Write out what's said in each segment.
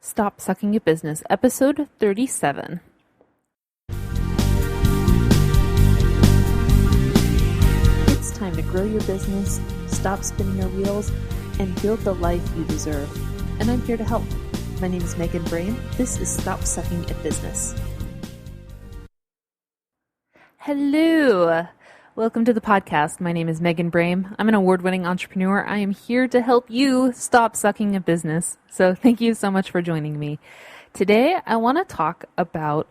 Stop Sucking at Business, episode 37. It's time to grow your business, stop spinning your wheels, and build the life you deserve. And I'm here to help. My name is Megan Brain. This is Stop Sucking at Business. Hello. Welcome to the podcast. My name is Megan Brame. I'm an award-winning entrepreneur. I am here to help you stop sucking at business. So thank you so much for joining me. Today, I want to talk about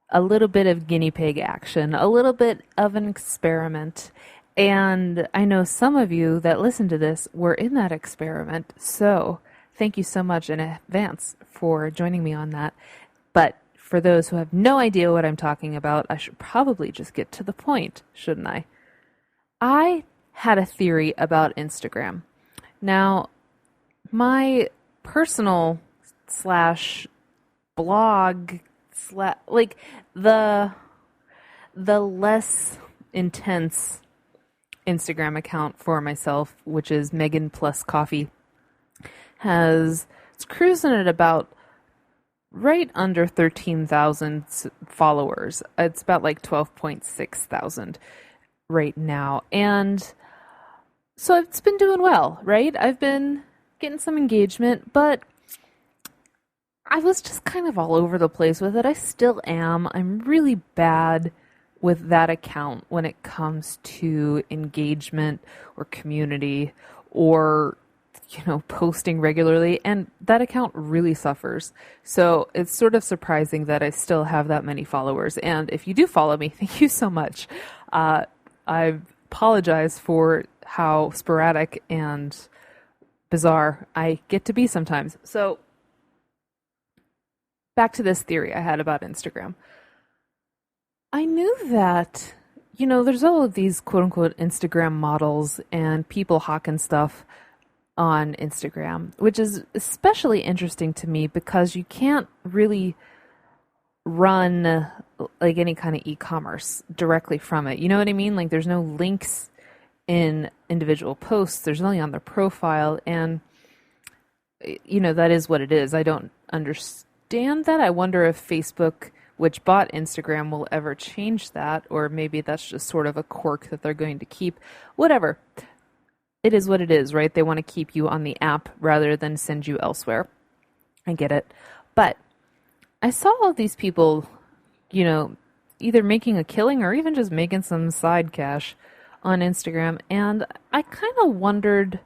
a little bit of guinea pig action, a little bit of an experiment. And I know some of you that listen to this were in that experiment. So thank you so much in advance for joining me on that. But for those who have no idea what I'm talking about, I should probably just get to the point, shouldn't I? I had a theory about Instagram. Now, my personal /blog like the less intense Instagram account for myself, which is Megan Plus Coffee, it's cruising at about right under 13,000 followers. It's about like 12.6 thousand right now. And so it's been doing well, right? I've been getting some engagement, but I was just kind of all over the place with it. I still am. I'm really bad with that account when it comes to engagement or community or posting regularly, and that account really suffers. So it's sort of surprising that I still have that many followers. And if you do follow me, thank you so much. I apologize for how sporadic and bizarre I get to be sometimes. So back to this theory I had about Instagram. I knew that, there's all of these quote unquote Instagram models and people hawking stuff on Instagram, which is especially interesting to me because you can't really run like any kind of e-commerce directly from it. You know what I mean? Like there's no links in individual posts. There's only on their profile. And, that is what it is. I don't understand that. I wonder if Facebook, which bought Instagram, will ever change that, or maybe that's just sort of a quirk that they're going to keep. Whatever. It is what it is, right? They want to keep you on the app rather than send you elsewhere. I get it. But I saw all these people, either making a killing or even just making some side cash on Instagram. And I kind of wondered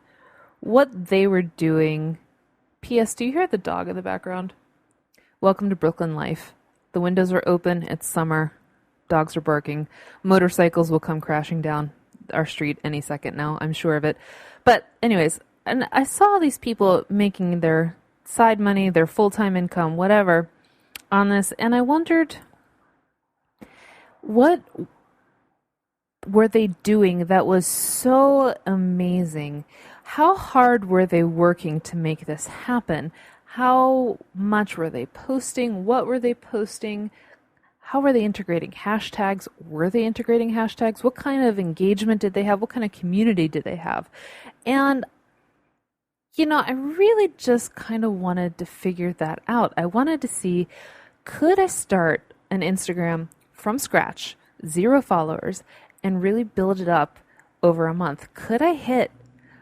what they were doing. P.S. Do you hear the dog in the background? Welcome to Brooklyn life. The windows are open. It's summer. Dogs are barking. Motorcycles will come crashing down our street any second now, I'm sure of it. But anyways, and I saw these people making their side money, their full-time income, whatever, on this, and I wondered, what were they doing that was so amazing? How hard were they working to make this happen? How much were they posting? What were they posting? How were they integrating hashtags? Were they integrating hashtags? What kind of engagement did they have? What kind of community did they have? And, I really just kind of wanted to figure that out. I wanted to see, could I start an Instagram from scratch, 0 followers, and really build it up over a month? Could I hit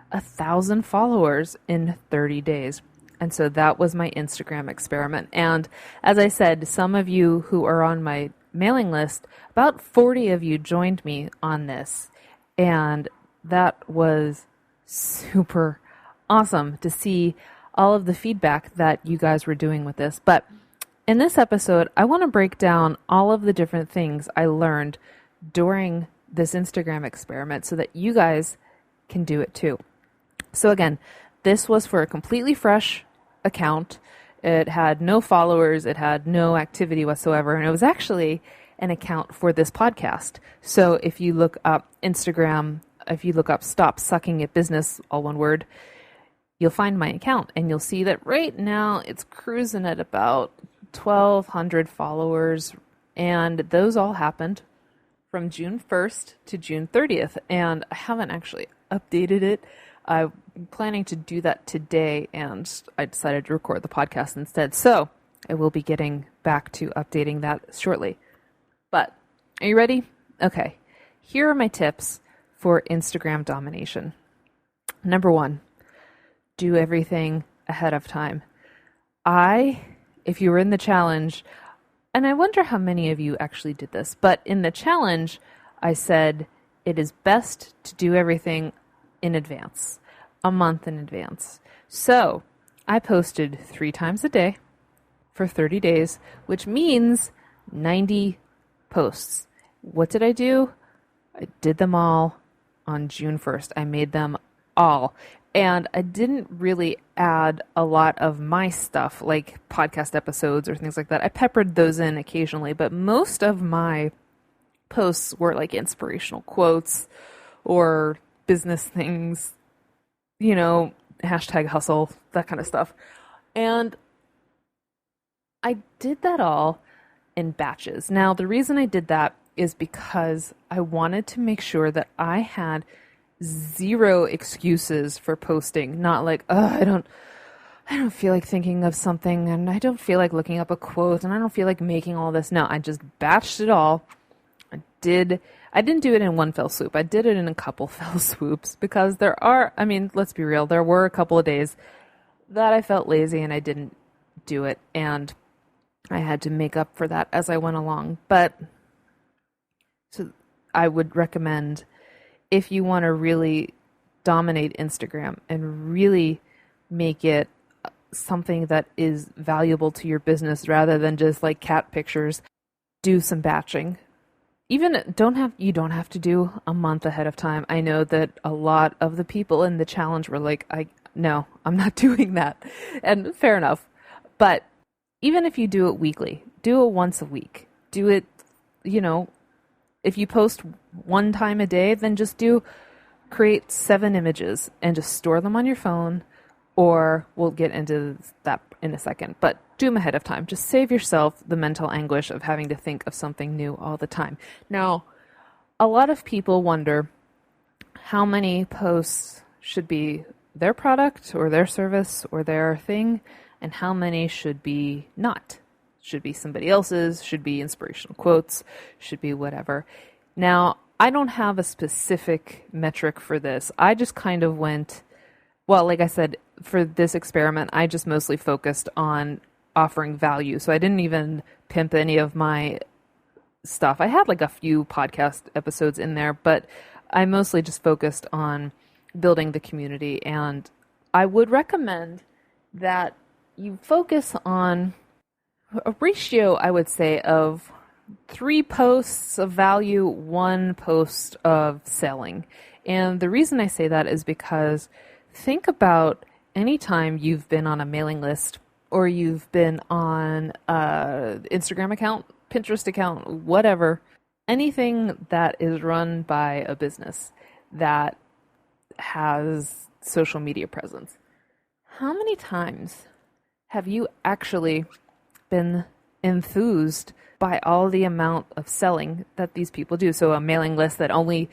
1,000 followers in 30 days? And so that was my Instagram experiment. And as I said, some of you who are on my mailing list, about 40 of you joined me on this. And that was super awesome to see all of the feedback that you guys were doing with this. But in this episode, I want to break down all of the different things I learned during this Instagram experiment so that you guys can do it too. So again, this was for a completely fresh account. It had no followers. It had no activity whatsoever. And it was actually an account for this podcast. So if you look up Instagram, if you look up Stop Sucking at Business, all one word, you'll find my account. And you'll see that right now it's cruising at about 1,200 followers. And those all happened from June 1st to June 30th. And I haven't actually updated it. I'm planning to do that today, and I decided to record the podcast instead. So I will be getting back to updating that shortly. But are you ready? Okay. Here are my tips for Instagram domination. Number 1, do everything ahead of time. If you were in the challenge, and I wonder how many of you actually did this, but in the challenge, I said it is best to do everything in advance, a month in advance. So I posted 3 times a day for 30 days, which means 90 posts. What did I do? I did them all on June 1st. I made them all. And I didn't really add a lot of my stuff, like podcast episodes or things like that. I peppered those in occasionally, but most of my posts were like inspirational quotes or business things, hashtag hustle, that kind of stuff. And I did that all in batches. Now, the reason I did that is because I wanted to make sure that I had 0 excuses for posting. Not like, I don't feel like thinking of something, and I don't feel like looking up a quote, and I don't feel like making all this. No, I just batched it all. I didn't do it in one fell swoop. I did it in a couple fell swoops because let's be real, there were a couple of days that I felt lazy and I didn't do it, and I had to make up for that as I went along. But so I would recommend, if you want to really dominate Instagram and really make it something that is valuable to your business rather than just like cat pictures, do some batching. You don't have to do a month ahead of time. I know that a lot of the people in the challenge were like, no, I'm not doing that. And fair enough. But even if you do it weekly, do it once a week. Do it, if you post 1 time a day, then just create 7 images and just store them on your phone, or we'll get into that in a second, but do them ahead of time. Just save yourself the mental anguish of having to think of something new all the time. Now, a lot of people wonder how many posts should be their product or their service or their thing, and how many should be not. Should be somebody else's, should be inspirational quotes, should be whatever. Now, I don't have a specific metric for this. I just kind of went, like I said, for this experiment, I just mostly focused on offering value. So I didn't even pimp any of my stuff. I had like a few podcast episodes in there, but I mostly just focused on building the community. And I would recommend that you focus on a ratio, I would say, of 3 posts of value, 1 post of selling. And the reason I say that is because think about any time you've been on a mailing list or you've been on an Instagram account, Pinterest account, whatever, anything that is run by a business that has social media presence. How many times have you actually been enthused by all the amount of selling that these people do? So a mailing list that only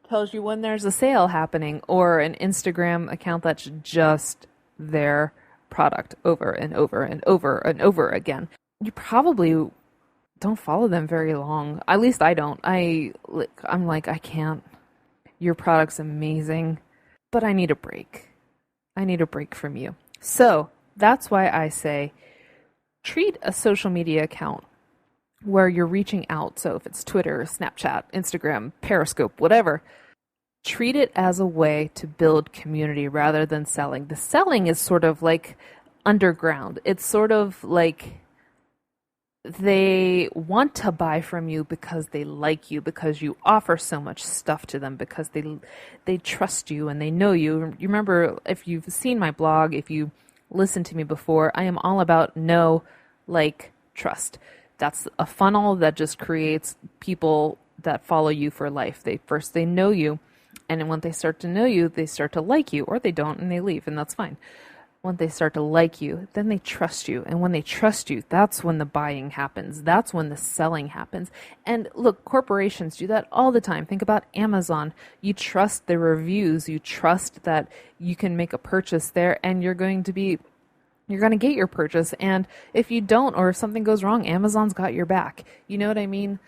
tells you when there's a sale happening, or an Instagram account that's just their product over and over and over and over again. You probably don't follow them very long. At least I don't. I'm like, I can't. Your product's amazing, but I need a break. I need a break from you. So that's why I say treat a social media account where you're reaching out. So if it's Twitter, Snapchat, Instagram, Periscope, whatever, treat it as a way to build community rather than selling. The selling is sort of like underground. It's sort of like they want to buy from you because they like you, because you offer so much stuff to them, because they trust you and they know you. You remember, if you've seen my blog, if you listened to me before, I am all about know, like, trust. That's a funnel that just creates people that follow you for life. They know you, and when they start to know you, they start to like you, or they don't and they leave, and that's fine. Once they start to like you, then they trust you. And when they trust you, that's when the buying happens. That's when the selling happens. And look, corporations do that all the time. Think about Amazon. You trust the reviews. You trust that you can make a purchase there and you're going to get your purchase. And if you don't, or if something goes wrong, Amazon's got your back. You know what I mean?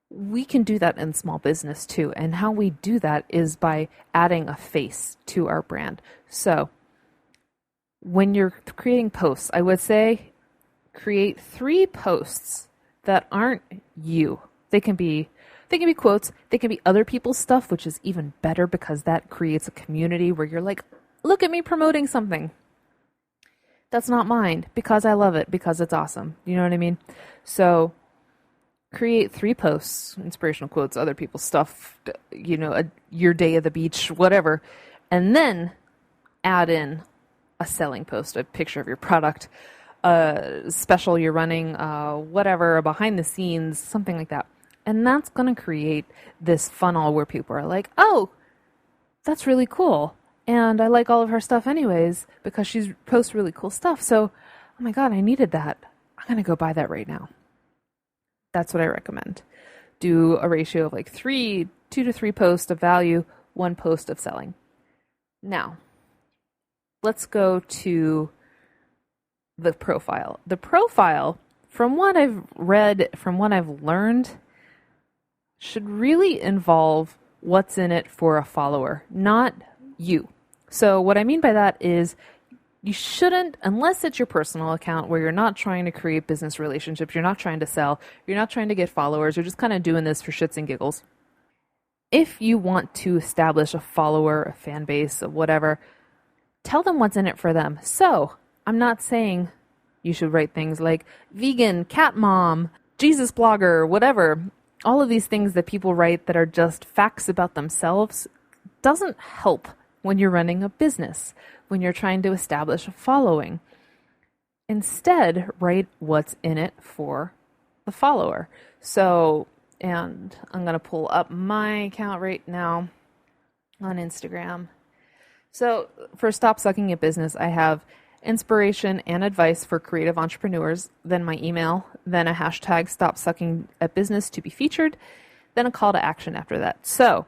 We can do that in small business too. And how we do that is by adding a face to our brand. So when you're creating posts, I would say create 3 posts that aren't you. They can be quotes, they can be other people's stuff, which is even better because that creates a community where you're like, look at me promoting something that's not mine because I love it, because it's awesome. You know what I mean? So create 3 posts, inspirational quotes, other people's stuff, your day at the beach, whatever, and then add in a selling post, a picture of your product, a special you're running, whatever, behind the scenes, something like that. And that's going to create this funnel where people are like, oh, that's really cool. And I like all of her stuff anyways because she posts really cool stuff. So, oh my God, I needed that. I'm going to go buy that right now. That's what I recommend. Do a ratio of like 2 to 3 posts of value, 1 post of selling. Now, let's go to the profile. The profile, from what I've read, from what I've learned, should really involve what's in it for a follower, not you. So what I mean by that is you shouldn't, unless it's your personal account where you're not trying to create business relationships, you're not trying to sell, you're not trying to get followers, you're just kind of doing this for shits and giggles. If you want to establish a follower, a fan base, or whatever, tell them what's in it for them. So, I'm not saying you should write things like vegan, cat mom, Jesus blogger, whatever. All of these things that people write that are just facts about themselves doesn't help when you're running a business, when you're trying to establish a following. Instead, write what's in it for the follower. So, and I'm going to pull up my account right now on Instagram. So for Stop Sucking at Business, I have inspiration and advice for creative entrepreneurs, then my email, then a hashtag Stop Sucking at Business to be featured, then a call to action after that. So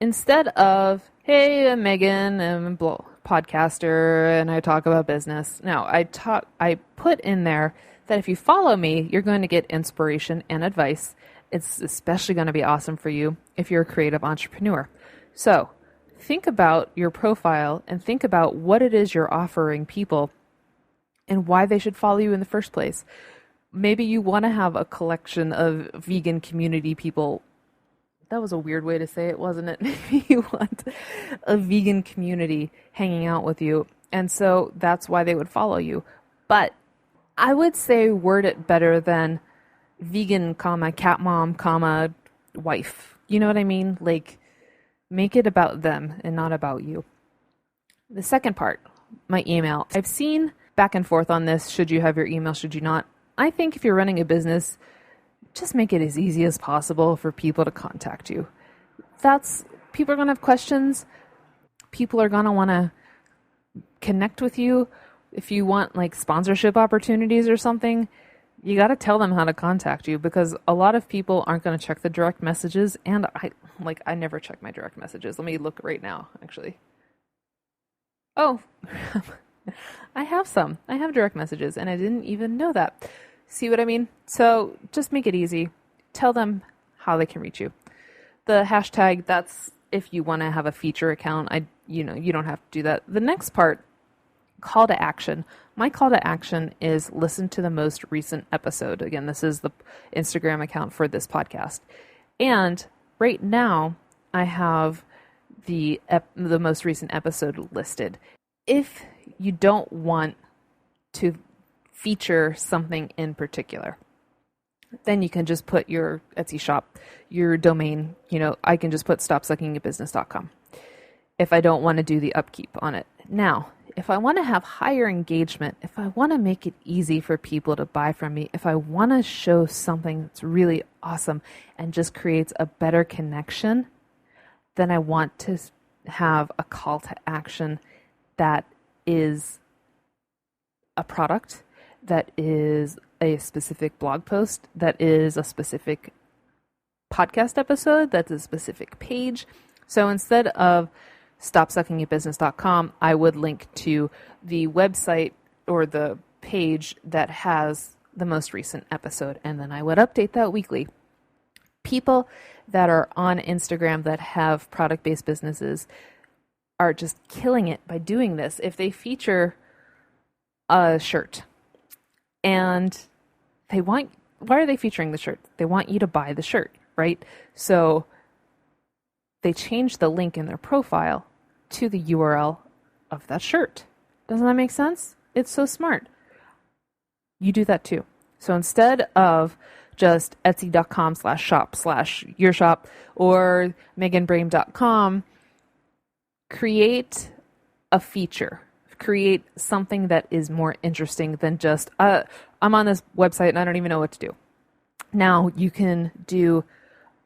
instead of, hey, I'm Megan, I'm a podcaster, and I talk about business. No, I put in there that if you follow me, you're going to get inspiration and advice. It's especially going to be awesome for you if you're a creative entrepreneur. So think about your profile and think about what it is you're offering people and why they should follow you in the first place. Maybe you want to have a collection of vegan community people. That was a weird way to say it, wasn't it? Maybe you want a vegan community hanging out with you. And so that's why they would follow you. But I would say word it better than vegan, cat mom, wife. You know what I mean? Like, make it about them and not about you. The second part, my email. I've seen back and forth on this. Should you have your email? Should you not? I think if you're running a business, just make it as easy as possible for people to contact you. People are going to have questions. People are going to want to connect with you. If you want like sponsorship opportunities or something, you got to tell them how to contact you because a lot of people aren't going to check the direct messages. And I never check my direct messages. Let me look right now, actually. Oh, I have some. I have direct messages and I didn't even know that. See what I mean? So just make it easy. Tell them how they can reach you. The hashtag, that's if you want to have a feature account. You don't have to do that. The next part, call to action. My call to action is listen to the most recent episode. Again, this is the Instagram account for this podcast. And right now, I have the most recent episode listed. If you don't want to feature something in particular, then you can just put your Etsy shop, your domain, I can just put stopsuckingatbusiness.com if I don't want to do the upkeep on it. Now, if I want to have higher engagement, if I want to make it easy for people to buy from me, if I want to show something that's really awesome and just creates a better connection, then I want to have a call to action that is a product, that is a specific blog post, that is a specific podcast episode, that's a specific page. So instead of stopsuckingatbusiness.com, I would link to the website or the page that has the most recent episode, and then I would update that weekly. People that are on Instagram that have product-based businesses are just killing it by doing this. If they feature a shirt and why are they featuring the shirt? They want you to buy the shirt, right? So they change the link in their profile to the URL of that shirt. Doesn't that make sense? It's so smart. You do that too. So instead of just etsy.com/shop/yourshop or meganbrame.com, create a feature. Create something that is more interesting than just, I'm on this website and I don't even know what to do. Now you can do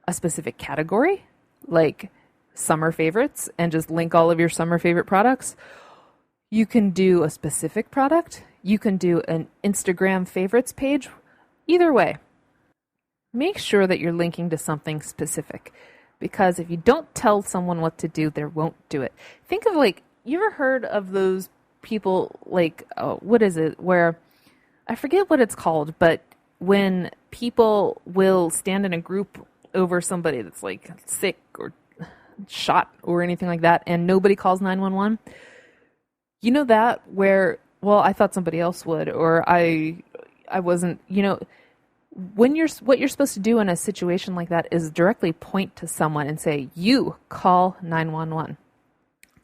a specific category, like summer favorites, and just link all of your summer favorite products. You can do a specific product. You can do an Instagram favorites page. Either way, make sure that you're linking to something specific, because if you don't tell someone what to do, they won't do it. Think of you ever heard of those people, what is it, where, I forget what it's called, but when people will stand in a group over somebody that's sick or shot or anything like that, and nobody calls 911. You know that where, well, I thought somebody else would, or I wasn't, what you're supposed to do in a situation like that is directly point to someone and say, you call 911.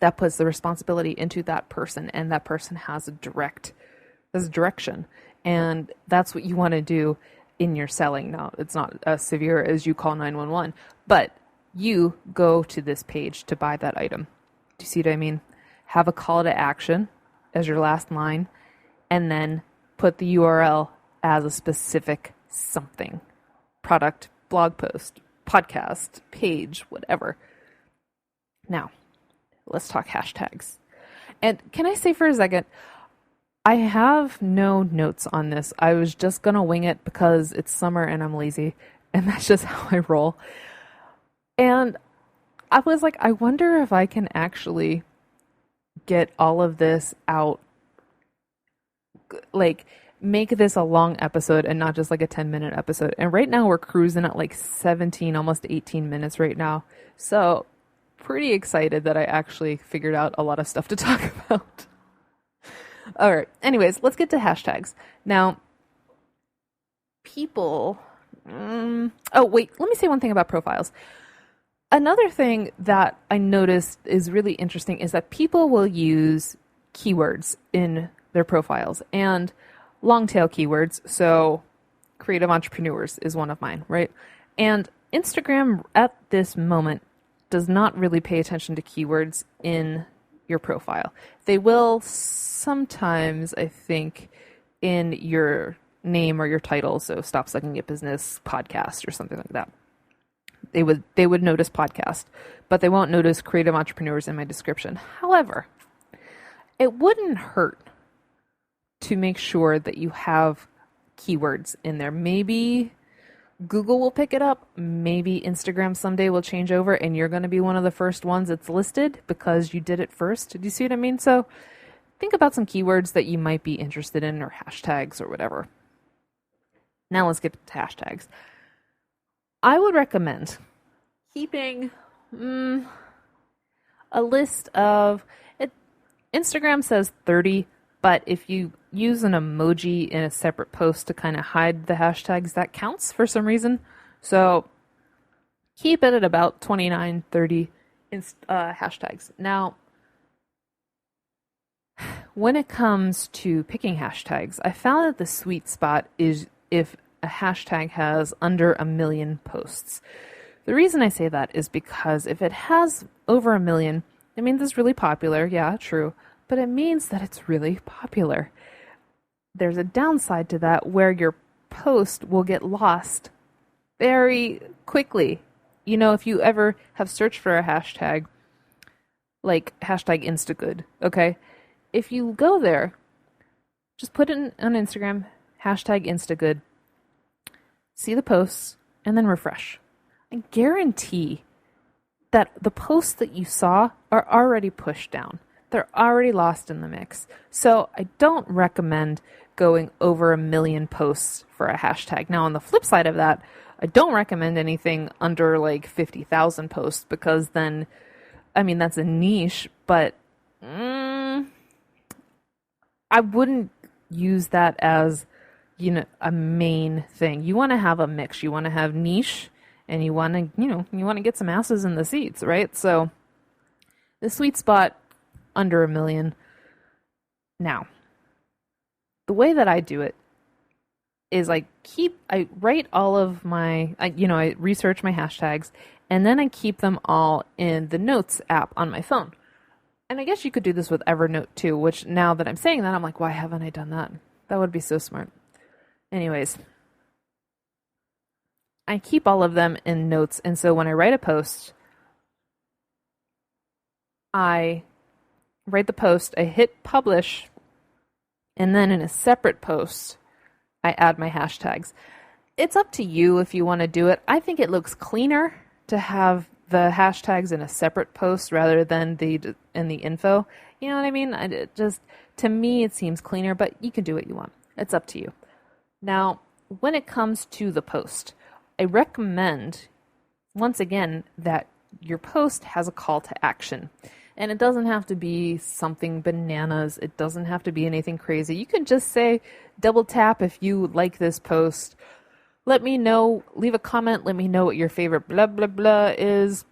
That puts the responsibility into that person, and that person has a direction. And that's what you want to do in your selling. Now, it's not as severe as you call 911, but you go to this page to buy that item. Do you see what I mean? Have a call to action as your last line, and then put the URL as a specific something. Product, blog post, podcast, page, whatever. Now, let's talk hashtags. And can I say for a second, I have no notes on this. I was just going to wing it because it's summer and I'm lazy, and that's just how I roll. And I was like, I wonder if I can actually get all of this out, make this a long episode and not just a 10-minute episode. And right now we're cruising at 17, almost 18 minutes right now. So pretty excited that I actually figured out a lot of stuff to talk about. All right. Anyways, let's get to hashtags. Now, people... oh, wait. Let me say one thing about profiles. Another thing that I noticed is really interesting is that people will use keywords in their profiles, and long tail keywords. So creative entrepreneurs is one of mine, right? And Instagram at this moment does not really pay attention to keywords in your profile. They will sometimes, I think, in your name or your title. So Stop Sucking at Business podcast or something like that. They would notice podcast, but they won't notice creative entrepreneurs in my description. However, it wouldn't hurt to make sure that you have keywords in there. Maybe Google will pick it up. Maybe Instagram someday will change over and you're going to be one of the first ones that's listed because you did it first. Do you see what I mean? So think about some keywords that you might be interested in, or hashtags or whatever. Now let's get to hashtags. I would recommend keeping a list of it. Instagram says 30, but if you use an emoji in a separate post to kind of hide the hashtags, that counts for some reason. So keep it at about 29, 30 hashtags. Now, when it comes to picking hashtags, I found that the sweet spot is if a hashtag has under 1 million posts. The reason I say that is because if it has over 1 million, it means it's really popular. Yeah, true. But it means that it's really popular. There's a downside to that where your post will get lost very quickly. You know, if you ever have searched for a hashtag, like hashtag Instagood, okay? If you go there, Just put it on Instagram, hashtag Instagood, see the posts, and then refresh. I guarantee that the posts that you saw are already pushed down. They're already lost in the mix. So I don't recommend going over 1 million posts for a hashtag. Now, on the flip side of that, I don't recommend anything under like 50,000 posts because then, I mean, that's a niche, but I wouldn't use that as, a main thing. You want to have a mix. You want to have niche and you want to, you want to get some asses in the seats, right? So the sweet spot under 1 million. Now, the way that I do it is I write all of my, I research my hashtags and then I keep them all in the Notes app on my phone. And I guess you could do this with Evernote too, which now that I'm saying that, I'm like, why haven't I done that? That would be so smart. Anyways, I keep all of them in Notes. And so when I write a post, I write the post, I hit publish, and then in a separate post, I add my hashtags. It's up to you if you want to do it. I think it looks cleaner to have the hashtags in a separate post rather than in the info. You know what I mean? To me, it seems cleaner, but you can do what you want. It's up to you. Now, when it comes to the post, I recommend, once again, that your post has a call to action. And it doesn't have to be something bananas. It doesn't have to be anything crazy. You can just say, double tap if you like this post. Let me know, leave a comment, let me know what your favorite blah, blah, blah is.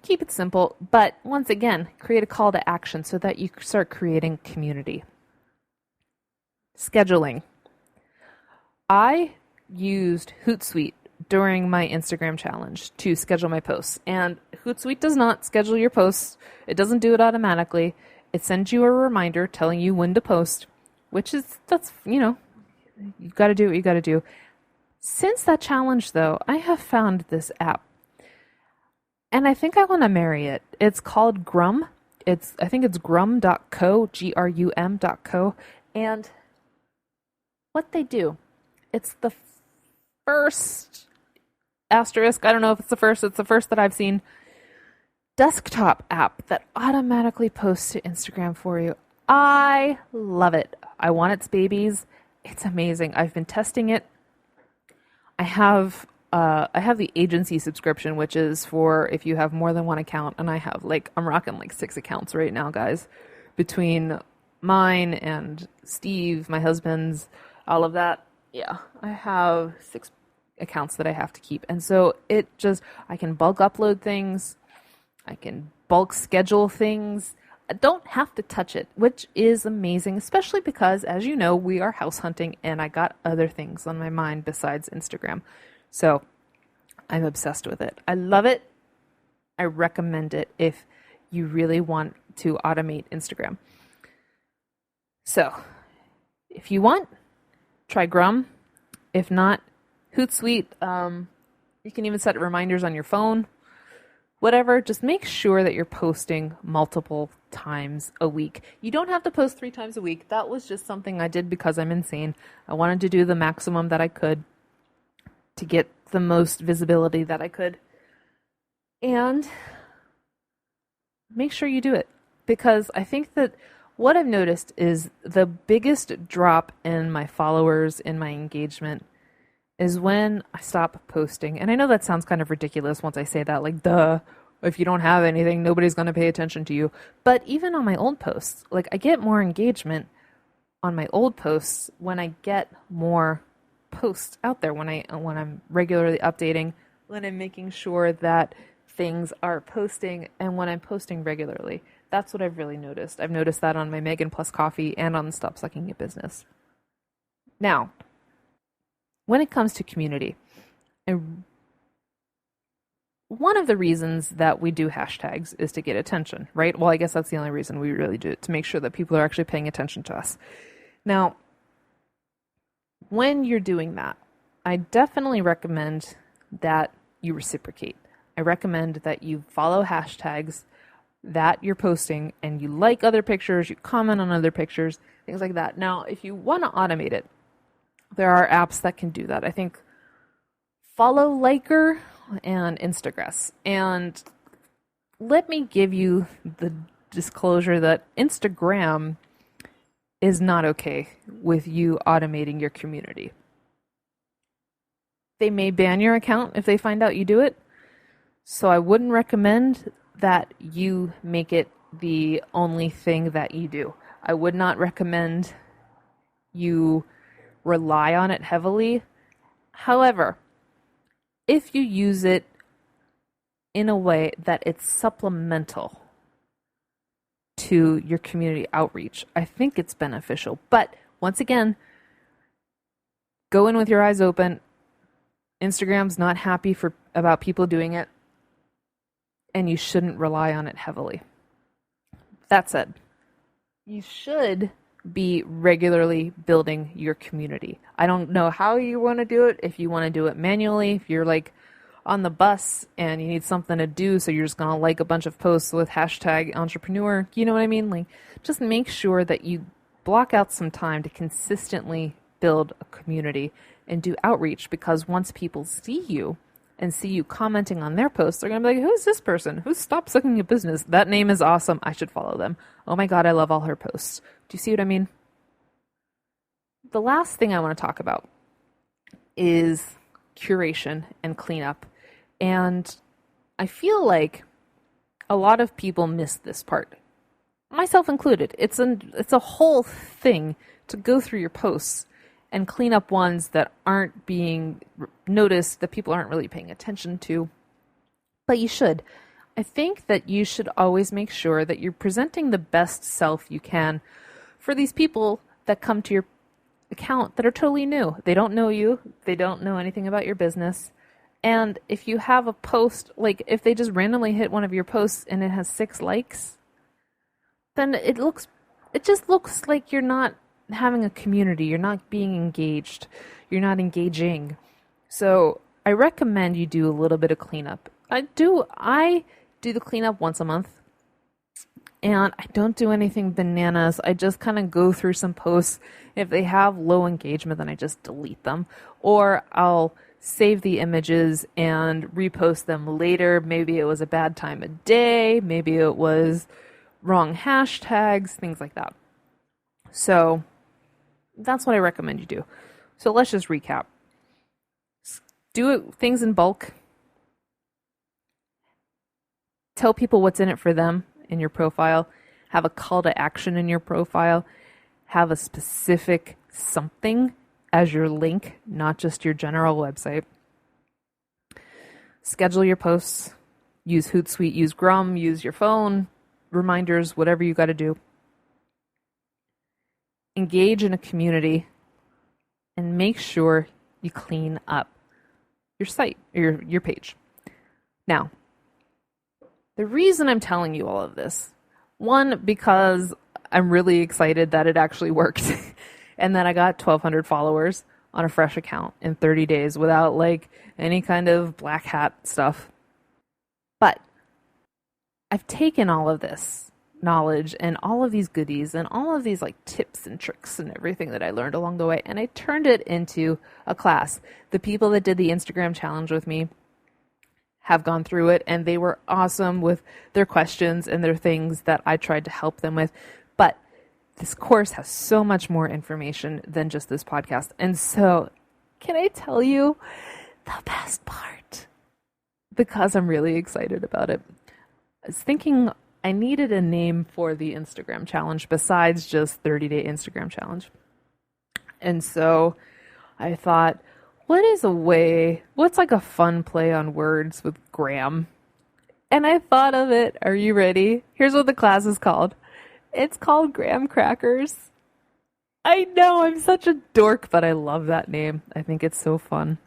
Keep it simple, but once again, create a call to action so that you start creating community. Scheduling. I used Hootsuite during my Instagram challenge to schedule my posts. And Hootsuite does not schedule your posts. It doesn't do it automatically. It sends you a reminder telling you when to post, you got to do what you got to do. Since that challenge, though, I have found this app. And I think I want to marry it. It's called Grum. I think it's grum.co, Grum.co. And what they do, it's the first asterisk, I don't know if it's the first that I've seen, desktop app that automatically posts to Instagram for you. I love it. I want its babies. It's amazing. I've been testing it. I have the agency subscription, which is for if you have more than one account, and I'm rocking 6 accounts right now, guys, between mine and Steve, my husband's, all of that. Yeah, I have 6 accounts that I have to keep. And so I can bulk upload things. I can bulk schedule things. I don't have to touch it, which is amazing, especially because, as you know, we are house hunting and I got other things on my mind besides Instagram. So I'm obsessed with it. I love it. I recommend it if you really want to automate Instagram. So if you want, try Grum. If not, Hootsuite. You can even set reminders on your phone. Whatever, just make sure that you're posting multiple times a week. You don't have to post 3 times a week. That was just something I did because I'm insane. I wanted to do the maximum that I could to get the most visibility that I could. And make sure you do it, because I think that what I've noticed is the biggest drop in my followers, in my engagement, is when I stop posting. And I know that sounds kind of ridiculous once I say that, duh, if you don't have anything, nobody's going to pay attention to you. But even on my old posts, I get more engagement on my old posts when I get more posts out there, when I'm regularly updating, when I'm making sure that things are posting, and when I'm posting regularly. That's what I've really noticed. I've noticed that on my Megan Plus Coffee and on the Stop Sucking It business. Now, when it comes to community, one of the reasons that we do hashtags is to get attention, right? Well, I guess that's the only reason we really do it, to make sure that people are actually paying attention to us. Now, when you're doing that, I definitely recommend that you reciprocate. I recommend that you follow hashtags that you're posting and you like other pictures, you comment on other pictures, things like that. Now, if you want to automate it, there are apps that can do that. I think Follow Liker and Instagram. And let me give you the disclosure that Instagram is not okay with you automating your community. They may ban your account if they find out you do it. So I wouldn't recommend that you make it the only thing that you do. I would not recommend you rely on it heavily. However, if you use it in a way that it's supplemental to your community outreach, I think it's beneficial. But once again, go in with your eyes open. Instagram's not happy about people doing it, and you shouldn't rely on it heavily. That said, you should be regularly building your community. I don't know how you want to do it. If you want to do it manually, if you're like on the bus and you need something to do, so you're just going to like a bunch of posts with hashtag entrepreneur, you know what I mean? Like, just make sure that you block out some time to consistently build a community and do outreach, because once people see you and see you commenting on their posts, they're going to be like, who's this person? Who stopped sucking a business? That name is awesome. I should follow them. Oh my God, I love all her posts. Do you see what I mean? The last thing I want to talk about is curation and cleanup. And I feel like a lot of people miss this part, myself included. It's a whole thing to go through your posts and clean up ones that aren't being noticed, that people aren't really paying attention to. But you should. I think that you should always make sure that you're presenting the best self you can for these people that come to your account that are totally new. They don't know you. They don't know anything about your business. And if you have a post, like if they just randomly hit one of your posts and it has 6 likes, then it just looks like you're not having a community. You're not being engaged. You're not engaging. So I recommend you do a little bit of cleanup. I do the cleanup once a month. And I don't do anything bananas. I just kind of go through some posts. If they have low engagement, then I just delete them. Or I'll save the images and repost them later. Maybe it was a bad time of day. Maybe it was wrong hashtags, things like that. So that's what I recommend you do. So let's just recap. Do things in bulk. Tell people what's in it for them in your profile. Have a call to action in your profile. Have a specific something as your link, not just your general website. Schedule your posts. Use Hootsuite, use Grum, use your phone, reminders, whatever you got to do. Engage in a community and make sure you clean up your site, your page. Now, the reason I'm telling you all of this, one, because I'm really excited that it actually worked and that I got 1,200 followers on a fresh account in 30 days without like any kind of black hat stuff. But I've taken all of this knowledge and all of these goodies and all of these like tips and tricks and everything that I learned along the way, and I turned it into a class. The people that did the Instagram challenge with me have gone through it, and they were awesome with their questions and their things that I tried to help them with. But this course has so much more information than just this podcast. And so, can I tell you the best part? Because I'm really excited about it. I was thinking I needed a name for the Instagram challenge besides just 30-day Instagram challenge. And so I thought, what's like a fun play on words with Graham? And I thought of it. Are you ready? Here's what the class is called. It's called Graham Crackers. I know, I'm such a dork, but I love that name. I think it's so fun.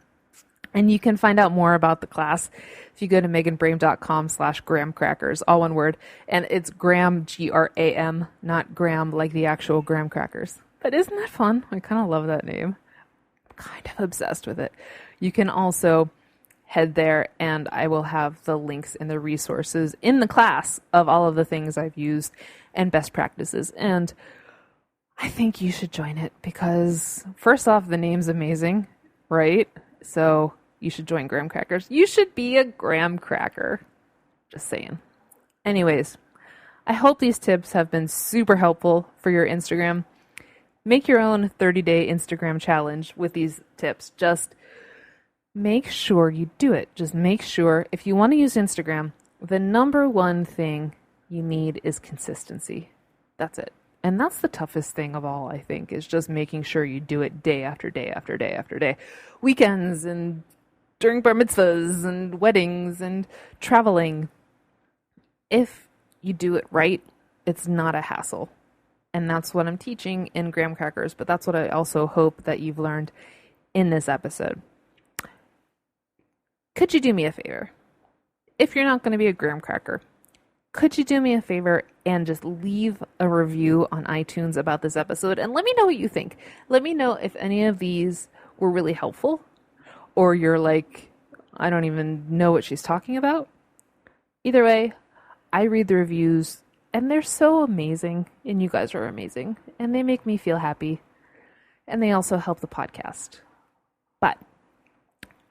And you can find out more about the class if you go to meganbrame.com/Graham Crackers, all one word. And it's Graham, G-R-A-M, not Graham like the actual Graham Crackers. But isn't that fun? I kind of love that name. I'm kind of obsessed with it. You can also head there and I will have the links and the resources in the class of all of the things I've used and best practices. And I think you should join it because, first off, the name's amazing, right? So you should join Graham Crackers. You should be a Graham Cracker. Just saying. Anyways, I hope these tips have been super helpful for your Instagram. Make your own 30-day Instagram challenge with these tips. Just make sure you do it. Just make sure, if you want to use Instagram, the number one thing you need is consistency. That's it. And that's the toughest thing of all, I think, is just making sure you do it day after day after day after day. Weekends and during bar mitzvahs and weddings and traveling. If you do it right, it's not a hassle. And that's what I'm teaching in Graham Crackers, but that's what I also hope that you've learned in this episode. Could you do me a favor? If you're not going to be a Graham Cracker, could you do me a favor and just leave a review on iTunes about this episode and let me know what you think. Let me know if any of these were really helpful or you're like, I don't even know what she's talking about. Either way, I read the reviews and they're so amazing and you guys are amazing and they make me feel happy and they also help the podcast. But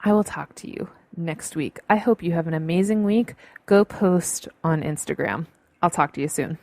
I will talk to you next week. I hope you have an amazing week. Go post on Instagram. I'll talk to you soon.